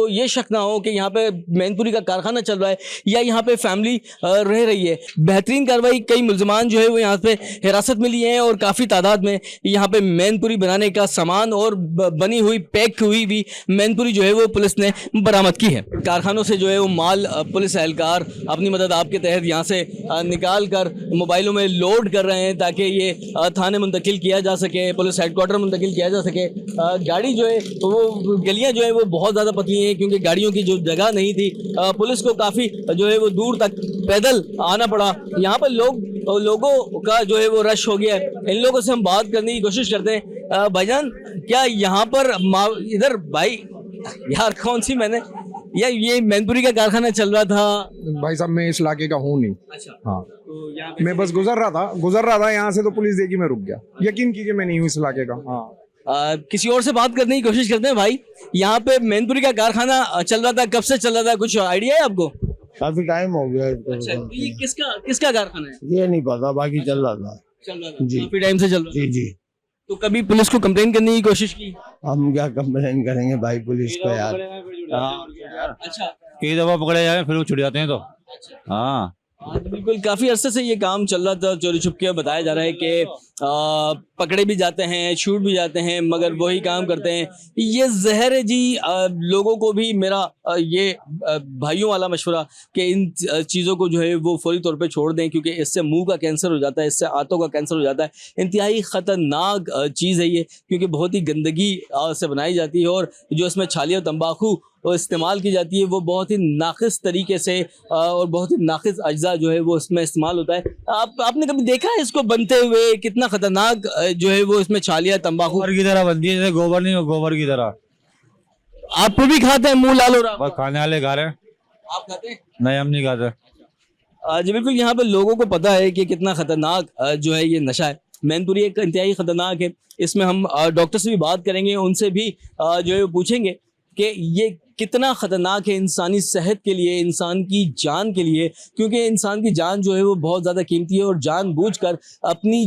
ये शक ना हो कि यहाँ पे मैनपुरी का कारखाना चल रहा है या यहाँ पे फैमिली रह रही है। बेहतरीन कार्रवाई, कई मुल्ज़िमान जो है वो यहाँ पे हिरासत में लिए हैं और काफ़ी तादाद में यहाँ पे मैनपुरी बनाने का सामान और बनी हुई पैक हुई भी मैनपुरी जो है वो पुलिस ने बरामद की है। कारखानों से जो है वो माल पुलिस एहलकार अपनी मदद आपके तहत यहाँ से निकाल कर मोबाइलों में लोड कर रहे हैं ताकि ये थाने मुंतकिल किया जा सके, पुलिस हेडक्वार्टर मुंतकिल किया जा सके। गाड़ी जो है वो गलियाँ जो है वो बहुत ज़्यादा पतली हैं क्योंकि गाड़ियों की जो जगह नहीं थी, पुलिस को काफ़ी जो है वो दूर तक पैदल आना पड़ा। यहाँ पर लोगों का जो है वो रश हो गया है। इन लोगों से हम बात करने की कोशिश करते हैं। भाईजान, क्या यहाँ पर इधर भाई यार कौन सी मैंने या ये मैनपुरी का कारखाना चल रहा था? भाई साहब मैं इस इलाके का हूँ नहीं। अच्छा, हाँ, तो यहाँ पे मैं बस गुजर रहा था यहाँ से, तो पुलिस देखी मैं रुक गया। यकीन कीजिए मैं नहीं हूँ इस इलाके का। हाँ, किसी और से बात करने की कोशिश करते हैं। भाई, यहाँ पे मैनपुरी का कारखाना चल रहा था, कब से चल रहा था, कुछ आइडिया है आपको? काफी टाइम हो गया इसको। अच्छा, तो ये किसका कारखाना है? ये नहीं पता, बाकी चल रहा था। चल रहा था जी। काफी टाइम से चल रहा था। जी जी। तो कभी पुलिस को कंप्लेन करने की कोशिश की? हम क्या कंप्लेन करेंगे भाई पुलिस को यार। अच्छा, कई दफा पकड़े जाए फिर वो छुट जाते हैं तो। हाँ, हाँ, तो बिल्कुल काफी अरसे से ये काम चल रहा था चोरी छुपके। बताया जा रहा है कि पकड़े भी जाते हैं, छूट भी जाते हैं, मगर वही काम करते हैं। ये जहर है जी। लोगों को भी मेरा ये भाइयों वाला मशवरा कि इन चीज़ों को जो है वो फौरी तौर पे छोड़ दें क्योंकि इससे मुंह का कैंसर हो जाता है, इससे आंतों का कैंसर हो जाता है। इंतहाई ख़तरनाक चीज़ है ये क्योंकि बहुत ही गंदगी से बनाई जाती है और जो इसमें छालिया तंबाकू इस्तेमाल की जाती है वो बहुत ही नाक़िस तरीके से और बहुत ही नाक़िस अज्जा जो है वो इसमें इस्तेमाल होता है। आपने कभी देखा है इसको बनते हुए? कितना खतरनाक जो है वो इसमें छालिया तंबाकू गोबर की तरह बनती है, जैसे गोबर नहीं, गोबर की तरह। आप भी खाते हैं? मुंह लाल हो रहा है। बस खाने वाले खा रहे हैं, आप खाते हैं? नहीं हम नहीं खाते। जी बिल्कुल, यहाँ पे लोगों को पता है कि कितना खतरनाक जो है ये नशा है। मैनपुरी एक इंतहाई खतरनाक है। इसमें हम डॉक्टर से भी बात करेंगे, उनसे भी जो है पूछेंगे कि ये कितना ख़तरनाक है इंसानी सेहत के लिए, इंसान की जान के लिए, क्योंकि इंसान की जान जो है वो बहुत ज़्यादा कीमती है और जानबूझकर अपनी